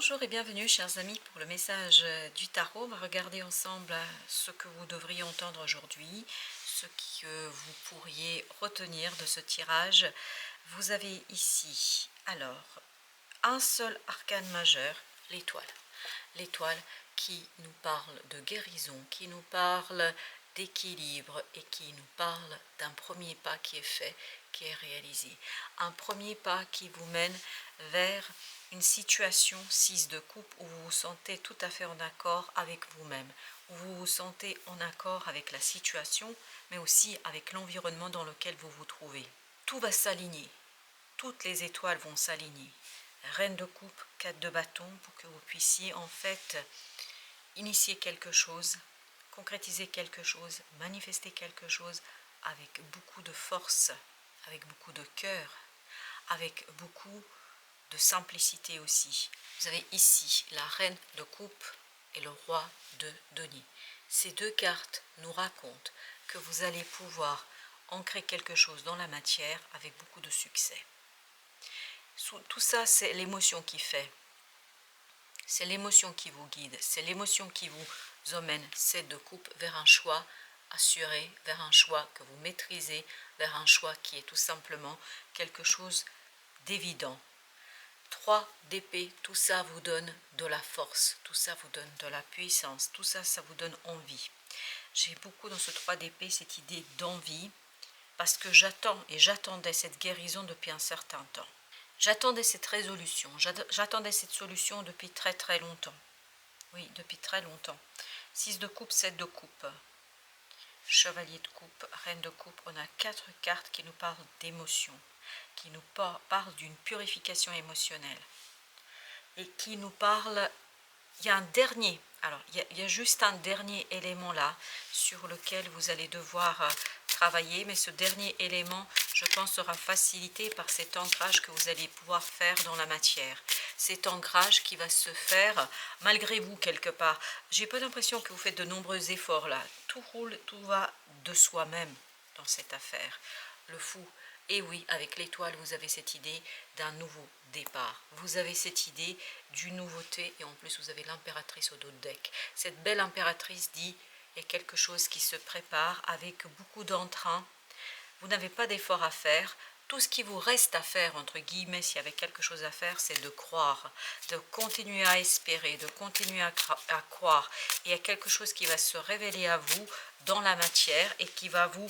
Bonjour et bienvenue chers amis pour le message du tarot. On va regarder ensemble ce que vous devriez entendre aujourd'hui, ce que vous pourriez retenir de ce tirage. Vous avez ici, alors, un seul arcane majeur, l'étoile. L'étoile qui nous parle de guérison, qui nous parle d'équilibre et qui nous parle d'un premier pas qui est fait, qui est réalisé. Un premier pas qui vous mène vers une situation 6 de coupe où vous vous sentez tout à fait en accord avec vous-même, où vous vous sentez en accord avec la situation, mais aussi avec l'environnement dans lequel vous vous trouvez. Tout va s'aligner, toutes les étoiles vont s'aligner. Reine de coupe, 4 de bâton, pour que vous puissiez en fait initier quelque chose, concrétiser quelque chose, manifester quelque chose avec beaucoup de force, avec beaucoup de cœur, avec beaucoup de simplicité aussi. Vous avez ici la reine de coupe et le roi de denier. Ces deux cartes nous racontent que vous allez pouvoir ancrer quelque chose dans la matière avec beaucoup de succès. Tout ça, c'est l'émotion qui fait. C'est l'émotion qui vous guide, c'est l'émotion qui vous emmène, c'est de coupe vers un choix assuré, vers un choix que vous maîtrisez, vers un choix qui est tout simplement quelque chose d'évident. 3 d'épée, tout ça vous donne de la force, tout ça vous donne de la puissance, tout ça, ça vous donne envie. J'ai beaucoup dans ce 3 d'épée cette idée d'envie, parce que j'attendais cette guérison depuis un certain temps. J'attendais cette résolution, j'attendais cette solution depuis très très longtemps. Oui, depuis très longtemps. 6 de coupe, 7 de coupe. Chevalier de coupe, reine de coupe, on a 4 cartes qui nous parlent d'émotion, qui nous parlent d'une purification émotionnelle. Et qui nous parlent, il y a un dernier, alors il y a juste un dernier élément là, sur lequel vous allez devoir travailler, mais ce dernier élément, je pense, sera facilité par cet ancrage que vous allez pouvoir faire dans la matière. Cet ancrage qui va se faire malgré vous quelque part. J'ai pas l'impression que vous faites de nombreux efforts là. Tout roule, tout va de soi-même dans cette affaire. Le fou. Et oui, avec l'étoile, vous avez cette idée d'un nouveau départ. Vous avez cette idée d'une nouveauté et en plus vous avez l'impératrice au dos de deck. Cette belle impératrice dit il y a quelque chose qui se prépare avec beaucoup d'entrain. Vous n'avez pas d'effort à faire. Tout ce qui vous reste à faire, entre guillemets, s'il y avait quelque chose à faire, c'est de croire, de continuer à espérer, de continuer à croire. Et il y a quelque chose qui va se révéler à vous dans la matière et qui va vous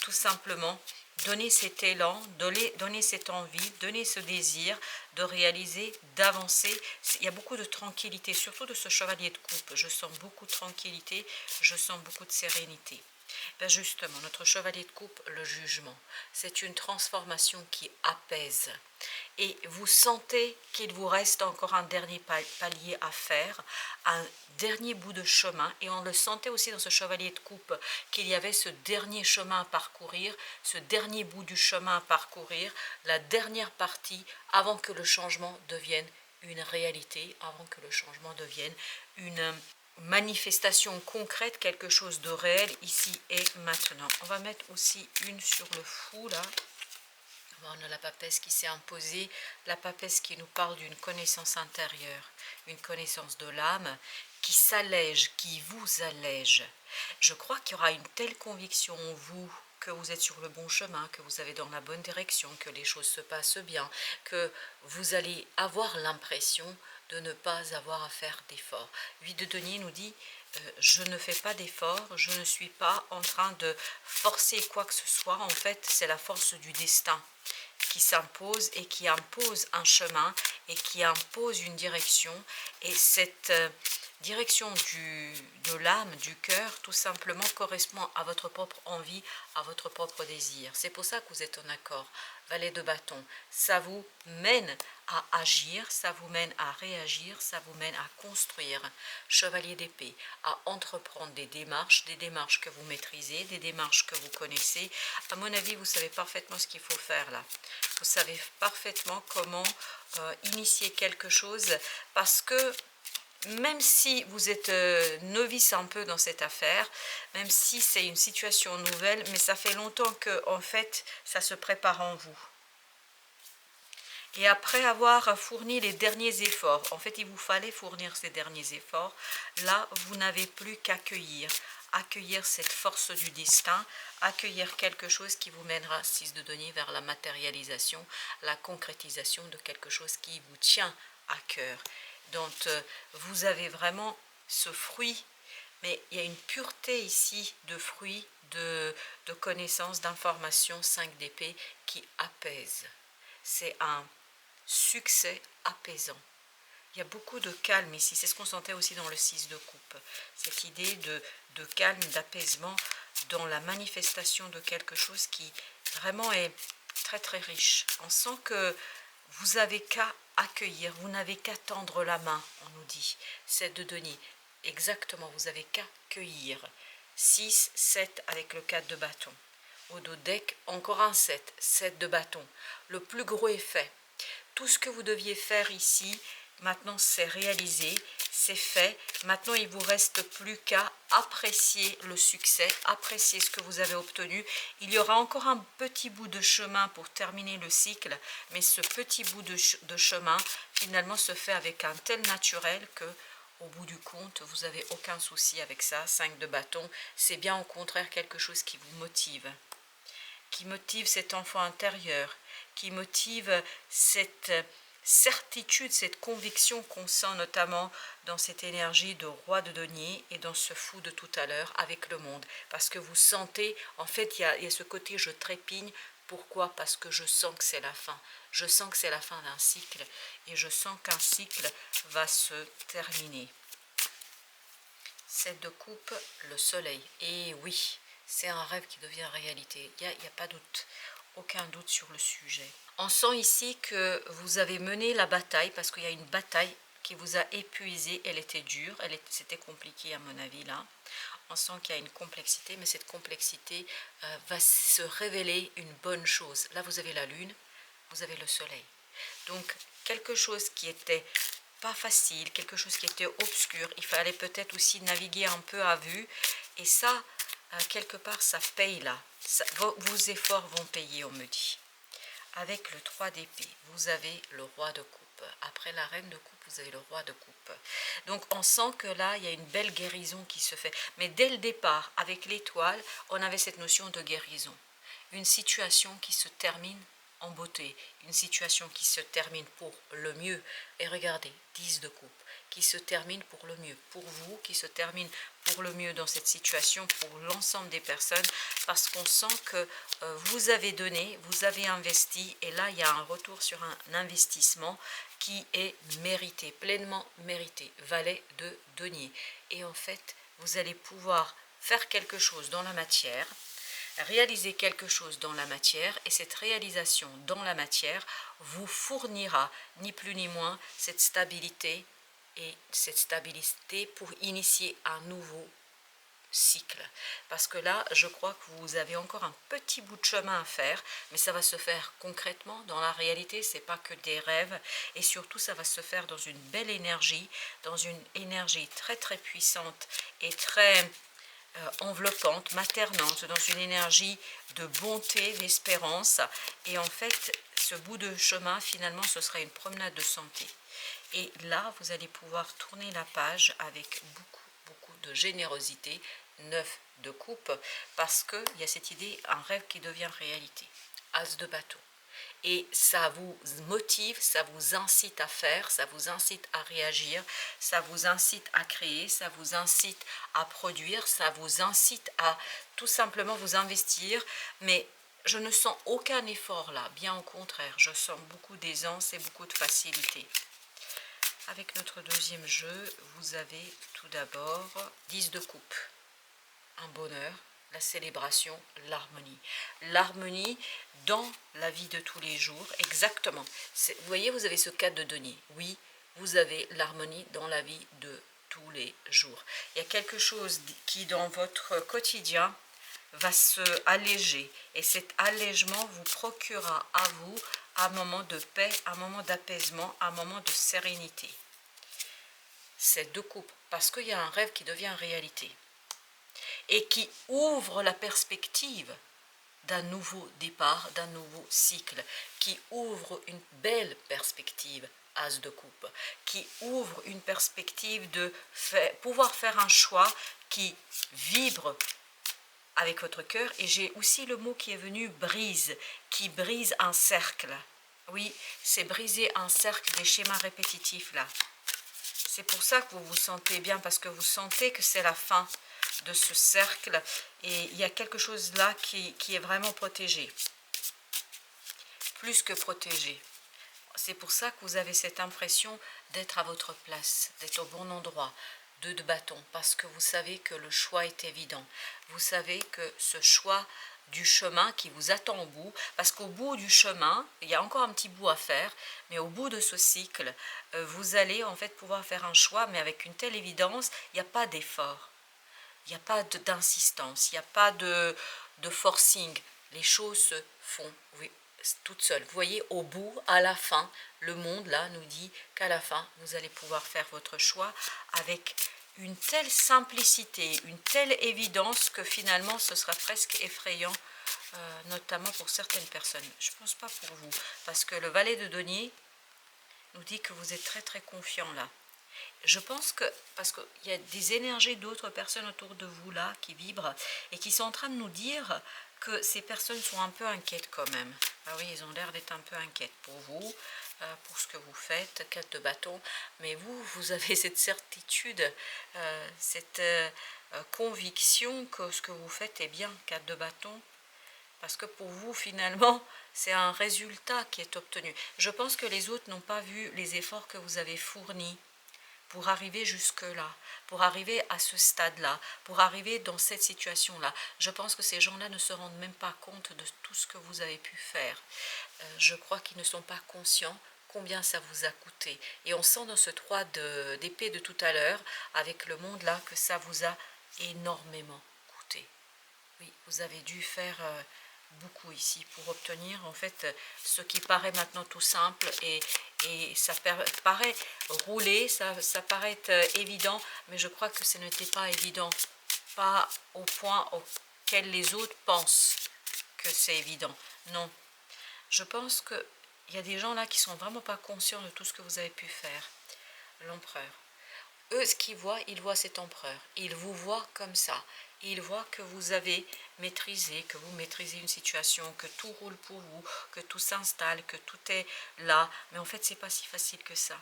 tout simplement donner cet élan, donner cette envie, donner ce désir de réaliser, d'avancer. Il y a beaucoup de tranquillité, surtout de ce chevalier de coupe. Je sens beaucoup de tranquillité, je sens beaucoup de sérénité. Ben justement, notre chevalier de coupe, le jugement, c'est une transformation qui apaise. Et vous sentez qu'il vous reste encore un dernier palier à faire, un dernier bout de chemin. Et on le sentait aussi dans ce chevalier de coupe, qu'il y avait ce dernier chemin à parcourir, ce dernier bout du chemin à parcourir, la dernière partie avant que le changement devienne une réalité, avant que le changement devienne une manifestation concrète, quelque chose de réel ici et maintenant. On va mettre aussi une sur le fou là. On a la papesse qui s'est imposée, la papesse qui nous parle d'une connaissance intérieure, une connaissance de l'âme qui s'allège, qui vous allège. Je crois qu'il y aura une telle conviction en vous que vous êtes sur le bon chemin, que vous allez dans la bonne direction, que les choses se passent bien, que vous allez avoir l'impression de ne pas avoir à faire d'efforts. 8 de denier nous dit je ne fais pas d'efforts, je ne suis pas en train de forcer quoi que ce soit. En fait, c'est la force du destin qui s'impose et qui impose un chemin et qui impose une direction. Et cette direction de l'âme, du cœur, tout simplement correspond à votre propre envie, à votre propre désir. C'est pour ça que vous êtes en accord. Valet de bâton, ça vous mène à agir, ça vous mène à réagir, ça vous mène à construire. Chevalier d'épée, à entreprendre des démarches que vous maîtrisez, des démarches que vous connaissez. À mon avis, vous savez parfaitement ce qu'il faut faire là. Vous savez parfaitement comment initier quelque chose, parce que même si vous êtes novice un peu dans cette affaire, même si c'est une situation nouvelle, mais ça fait longtemps que en fait ça se prépare en vous. Et après avoir fourni les derniers efforts, en fait il vous fallait fournir ces derniers efforts, là vous n'avez plus qu'accueillir, accueillir cette force du destin, accueillir quelque chose qui vous mènera, 6 de denier, vers la matérialisation, la concrétisation de quelque chose qui vous tient à cœur. Donc vous avez vraiment ce fruit, mais il y a une pureté ici de fruits, de connaissances, d'informations, 5 d'épée qui apaise. C'est un succès apaisant. Il y a beaucoup de calme ici, c'est ce qu'on sentait aussi dans le 6 de coupe. Cette idée de calme, d'apaisement dans la manifestation de quelque chose qui vraiment est très très riche. On sent que vous avez qu'à accueillir, vous n'avez qu'à tendre la main, on nous dit. 7 de denier, exactement, vous avez qu'à cueillir. 6, 7 avec le 4 de bâton. Au dos deck, encore un 7, 7 de bâton. Le plus gros est fait. Tout ce que vous deviez faire ici, maintenant c'est réalisé, c'est fait. Maintenant il ne vous reste plus qu'à apprécier le succès, apprécier ce que vous avez obtenu. Il y aura encore un petit bout de chemin pour terminer le cycle, mais ce petit bout de chemin finalement se fait avec un tel naturel que au bout du compte, vous n'avez aucun souci avec ça. 5 de bâton, c'est bien au contraire quelque chose qui vous motive, qui motive cet enfant intérieur, qui motive cette certitude, cette conviction qu'on sent notamment dans cette énergie de roi de denier et dans ce fou de tout à l'heure avec le monde. Parce que vous sentez, en fait, il y a ce côté je trépigne. Pourquoi? Parce que je sens que c'est la fin. Je sens que c'est la fin d'un cycle et je sens qu'un cycle va se terminer. 7 de coupe, le soleil. Et oui, c'est un rêve qui devient réalité. Il n'y a pas doute, aucun doute sur le sujet. On sent ici que vous avez mené la bataille parce qu'il y a une bataille qui vous a épuisé. Elle était dure, c'était compliqué à mon avis là. On sent qu'il y a une complexité, mais cette complexité va se révéler une bonne chose. Là, vous avez la lune, vous avez le soleil. Donc, quelque chose qui était pas facile, quelque chose qui était obscur, il fallait peut-être aussi naviguer un peu à vue. Et ça, quelque part, ça paye là. Vos efforts vont payer, on me dit. Avec le 3 d'épée, vous avez le roi de coupe. Après la reine de coupe, vous avez le roi de coupe. Donc on sent que là, il y a une belle guérison qui se fait. Mais dès le départ, avec l'étoile, on avait cette notion de guérison. Une situation qui se termine en beauté, une situation qui se termine pour le mieux. Et regardez, 10 de coupe, qui se termine pour le mieux. Pour vous, qui se termine pour le mieux dans cette situation, pour l'ensemble des personnes, parce qu'on sent que vous avez donné, vous avez investi, et là, il y a un retour sur un investissement qui est mérité, pleinement mérité, valet de denier. Et en fait, vous allez pouvoir faire quelque chose dans la matière, réaliser quelque chose dans la matière, et cette réalisation dans la matière vous fournira ni plus ni moins cette stabilité, et cette stabilité pour initier un nouveau cycle. Parce que là, je crois que vous avez encore un petit bout de chemin à faire, mais ça va se faire concrètement dans la réalité, c'est pas que des rêves, et surtout ça va se faire dans une belle énergie, dans une énergie très très puissante et très enveloppante, maternante, dans une énergie de bonté, d'espérance. Et en fait, ce bout de chemin, finalement, ce sera une promenade de santé. Et là, vous allez pouvoir tourner la page avec beaucoup de générosité, 9 de coupe, parce qu'il y a cette idée, un rêve qui devient réalité. As de bâton. Et ça vous motive, ça vous incite à faire, ça vous incite à réagir, ça vous incite à créer, ça vous incite à produire, ça vous incite à tout simplement vous investir. Mais je ne sens aucun effort là, bien au contraire, je sens beaucoup d'aisance et beaucoup de facilité. Avec notre deuxième jeu, vous avez tout d'abord 10 de coupe, un bonheur, la célébration, l'harmonie. L'harmonie dans la vie de tous les jours, exactement. Vous voyez, vous avez ce 4 de denier. Oui, vous avez l'harmonie dans la vie de tous les jours. Il y a quelque chose qui, dans votre quotidien, va se alléger. Et cet allègement vous procurera à vous un moment de paix, un moment d'apaisement, un moment de sérénité. C'est de coupe, parce qu'il y a un rêve qui devient réalité. Et qui ouvre la perspective d'un nouveau départ, d'un nouveau cycle, qui ouvre une belle perspective, As de coupe, qui ouvre une perspective de pouvoir faire un choix qui vibre avec votre cœur. Et j'ai aussi le mot qui est venu, brise, qui brise un cercle. Oui, c'est briser un cercle des schémas répétitifs là. C'est pour ça que vous vous sentez bien, parce que vous sentez que c'est la fin de ce cercle. Et il y a quelque chose là qui est vraiment protégé. Plus que protégé. C'est pour ça que vous avez cette impression d'être à votre place, d'être au bon endroit. 2 de bâton, parce que vous savez que le choix est évident. Vous savez que ce choix du chemin qui vous attend au bout, parce qu'au bout du chemin, il y a encore un petit bout à faire, mais au bout de ce cycle, vous allez en fait pouvoir faire un choix, mais avec une telle évidence, il n'y a pas d'effort, il n'y a pas d'insistance, il n'y a pas de forcing. Les choses se font, oui, toute seule. Vous voyez, au bout, à la fin, le monde là nous dit qu'à la fin, vous allez pouvoir faire votre choix avec une telle simplicité, une telle évidence que finalement ce sera presque effrayant, notamment pour certaines personnes. Je ne pense pas pour vous, parce que le valet de denier nous dit que vous êtes très très confiant là. Je pense que, parce qu'il y a des énergies d'autres personnes autour de vous là qui vibrent et qui sont en train de nous dire que ces personnes sont un peu inquiètes quand même. Ah oui, ils ont l'air d'être un peu inquiètes pour vous, pour ce que vous faites, 4 de bâton. Mais vous avez cette certitude, cette conviction que ce que vous faites est bien, 4 de bâton. Parce que pour vous, finalement, c'est un résultat qui est obtenu. Je pense que les autres n'ont pas vu les efforts que vous avez fournis pour arriver jusque-là, pour arriver à ce stade-là, pour arriver dans cette situation-là. Je pense que ces gens-là ne se rendent même pas compte de tout ce que vous avez pu faire. Je crois qu'ils ne sont pas conscients combien ça vous a coûté. Et on sent dans ce 3 d'épée de tout à l'heure, avec le monde-là, que ça vous a énormément coûté. Oui, vous avez dû faire beaucoup ici pour obtenir en fait ce qui paraît maintenant tout simple et ça paraît rouler, ça paraît être évident, mais je crois que ce n'était pas évident, pas au point auquel les autres pensent que c'est évident. Non, je pense qu'il y a des gens là qui sont vraiment pas conscients de tout ce que vous avez pu faire. L'empereur. Eux, ce qu'ils voient, ils voient cet empereur. Ils vous voient comme ça. Ils voient que vous avez maîtrisé, que vous maîtrisez une situation, que tout roule pour vous, que tout s'installe, que tout est là. Mais en fait, c'est pas si facile que ça.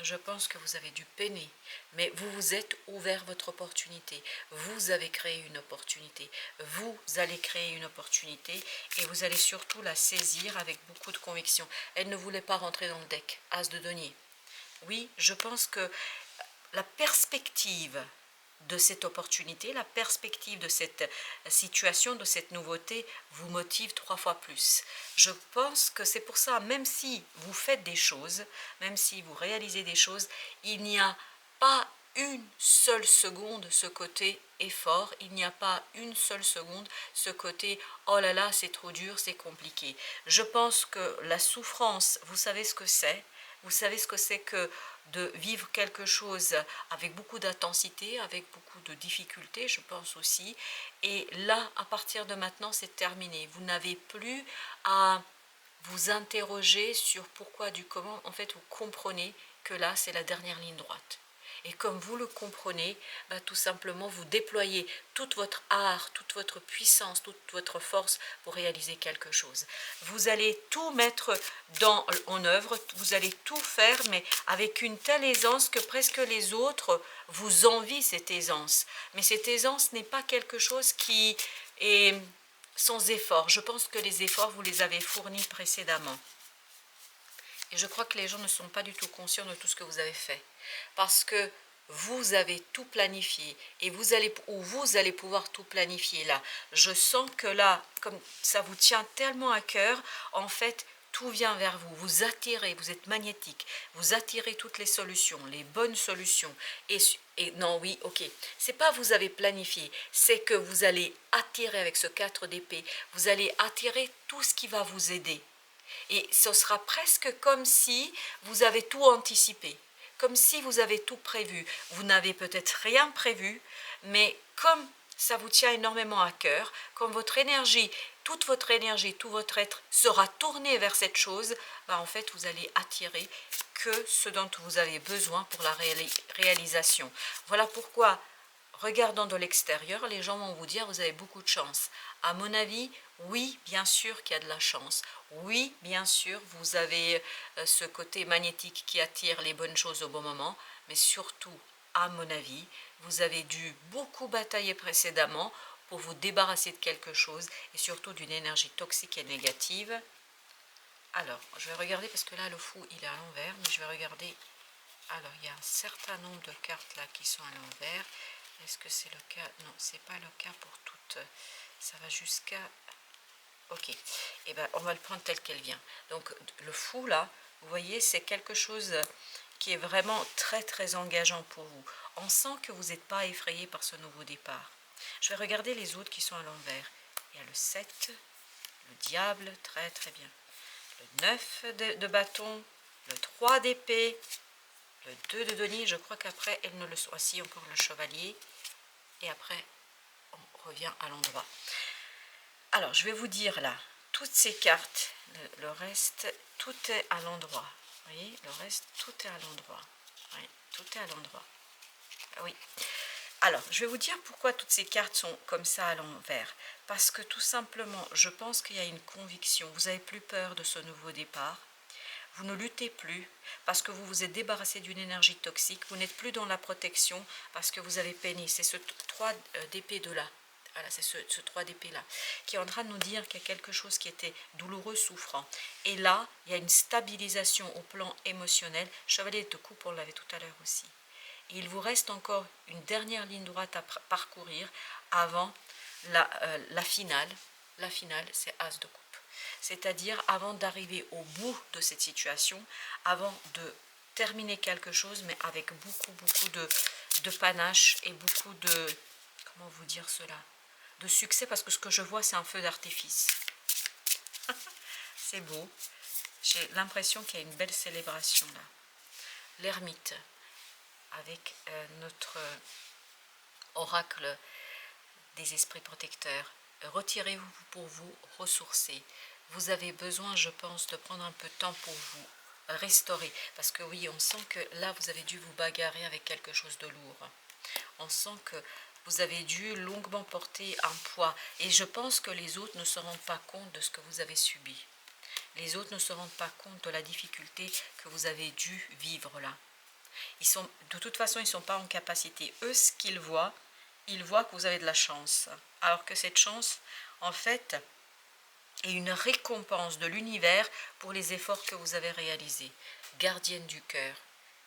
Je pense que vous avez dû peiner, mais vous vous êtes ouvert votre opportunité. Vous avez créé une opportunité. Vous allez créer une opportunité et vous allez surtout la saisir avec beaucoup de conviction. Elle ne voulait pas rentrer dans le deck. As de denier. Oui, je pense que la perspective de cette opportunité, la perspective de cette situation, de cette nouveauté vous motive 3 fois plus. Je pense que c'est pour ça, même si vous faites des choses, même si vous réalisez des choses, il n'y a pas une seule seconde ce côté effort, il n'y a pas une seule seconde ce côté oh là là c'est trop dur, c'est compliqué. Je pense que la souffrance, vous savez ce que c'est. Vous savez ce que c'est que de vivre quelque chose avec beaucoup d'intensité, avec beaucoup de difficultés, je pense aussi. Et là, à partir de maintenant, c'est terminé. Vous n'avez plus à vous interroger sur pourquoi, du comment. En fait, vous comprenez que là, c'est la dernière ligne droite. Et comme vous le comprenez, bah, tout simplement, vous déployez toute votre art, toute votre puissance, toute votre force pour réaliser quelque chose. Vous allez tout mettre en œuvre, vous allez tout faire, mais avec une telle aisance que presque les autres vous envient cette aisance. Mais cette aisance n'est pas quelque chose qui est sans effort. Je pense que les efforts, vous les avez fournis précédemment. Et je crois que les gens ne sont pas du tout conscients de tout ce que vous avez fait. Parce que vous avez tout planifié et vous allez pouvoir tout planifier là. Je sens que là, comme ça vous tient tellement à cœur, en fait, tout vient vers vous. Vous attirez, vous êtes magnétique. Vous attirez toutes les solutions, les bonnes solutions. Et non, oui, ok. C'est pas vous avez planifié, c'est que vous allez attirer avec ce 4 d'épée. Vous allez attirer tout ce qui va vous aider. Et ce sera presque comme si vous avez tout anticipé, comme si vous avez tout prévu. Vous n'avez peut-être rien prévu, mais comme ça vous tient énormément à cœur, comme votre énergie toute votre énergie, tout votre être sera tourné vers cette chose, bah, en fait, vous allez attirer que ce dont vous avez besoin pour la réalisation. Voilà pourquoi, regardant de l'extérieur, les gens vont vous dire, vous avez beaucoup de chance. À mon avis, oui, bien sûr qu'il y a de la chance. Oui, bien sûr, vous avez ce côté magnétique qui attire les bonnes choses au bon moment, mais surtout, à mon avis, vous avez dû beaucoup batailler précédemment pour vous débarrasser de quelque chose et surtout d'une énergie toxique et négative. Alors, je vais regarder parce que là, le fou, il est à l'envers, mais je vais regarder. Alors, il y a un certain nombre de cartes là qui sont à l'envers. Est-ce que c'est le cas? Non, c'est pas le cas pour toutes. Ça va jusqu'à... Ok, et eh ben, on va le prendre tel qu'elle vient. Donc, le fou là, vous voyez, c'est quelque chose qui est vraiment très très engageant pour vous. On sent que vous n'êtes pas effrayé par ce nouveau départ. Je vais regarder les autres qui sont à l'envers. Il y a le 7, le diable, très très bien. Le 9 de bâton, le 3 d'épée, le 2 de denier, je crois qu'après elle ne le soit. Si, encore le chevalier, et après on revient à l'endroit. Alors je vais vous dire là, toutes ces cartes, le reste, tout est à l'endroit. Vous voyez, le reste, tout est à l'endroit. Oui, tout est à l'endroit. Ah oui. Alors, je vais vous dire pourquoi toutes ces cartes sont comme ça à l'envers. Parce que tout simplement, je pense qu'il y a une conviction. Vous n'avez plus peur de ce nouveau départ. Vous ne luttez plus parce que vous vous êtes débarrassé d'une énergie toxique. Vous n'êtes plus dans la protection parce que vous avez peiné. C'est ce 3 d'épée de là. Voilà, c'est ce 3 d'épée là qui est en train de nous dire qu'il y a quelque chose qui était douloureux, souffrant. Et là, il y a une stabilisation au plan émotionnel. Chevalier de coupe, on l'avait tout à l'heure aussi. Et il vous reste encore une dernière ligne droite à parcourir avant la finale. La finale, c'est As de coupe. C'est-à-dire avant d'arriver au bout de cette situation, avant de terminer quelque chose, mais avec beaucoup de panache et beaucoup de, comment vous dire cela, de succès, parce que ce que je vois, c'est un feu d'artifice. C'est beau. J'ai l'impression qu'il y a une belle célébration là. L'ermite, avec notre oracle des esprits protecteurs. Retirez-vous pour vous ressourcer. Vous avez besoin, je pense, de prendre un peu de temps pour vous restaurer. Parce que oui, on sent que là, vous avez dû vous bagarrer avec quelque chose de lourd. On sent que vous avez dû longuement porter un poids. Et je pense que les autres ne se rendent pas compte de ce que vous avez subi. Les autres ne se rendent pas compte de la difficulté que vous avez dû vivre là. De toute façon, ils ne sont pas en capacité. Eux, ce qu'ils voient, ils voient que vous avez de la chance. Alors que cette chance, en fait, est une récompense de l'univers pour les efforts que vous avez réalisés. Gardienne du cœur,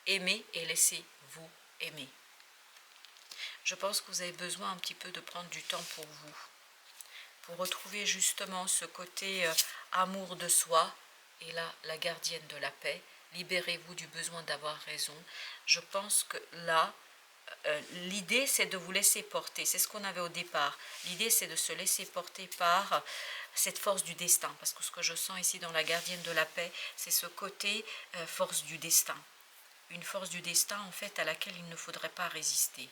aimez et laissez-vous aimer. Je pense que vous avez besoin un petit peu de prendre du temps pour retrouver justement ce côté amour de soi, et là, la gardienne de la paix. Libérez-vous du besoin d'avoir raison. Je pense que là, l'idée c'est de vous laisser porter, c'est ce qu'on avait au départ. L'idée c'est de se laisser porter par cette force du destin, parce que ce que je sens ici dans la gardienne de la paix, c'est ce côté force du destin. Une force du destin en fait à laquelle il ne faudrait pas résister.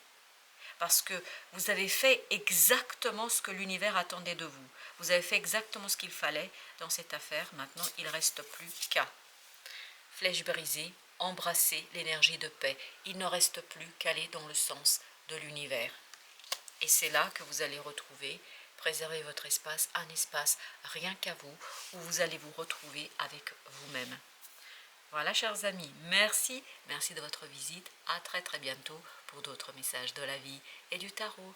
Parce que vous avez fait exactement ce que l'univers attendait de vous. Vous avez fait exactement ce qu'il fallait dans cette affaire. Maintenant, il ne reste plus qu'à. Flèche brisée, embrasser l'énergie de paix. Il ne reste plus qu'à aller dans le sens de l'univers. Et c'est là que vous allez retrouver, préserver votre espace, un espace rien qu'à vous, où vous allez vous retrouver avec vous-même. Voilà, chers amis, merci de votre visite. À très très bientôt pour d'autres messages de la vie et du tarot.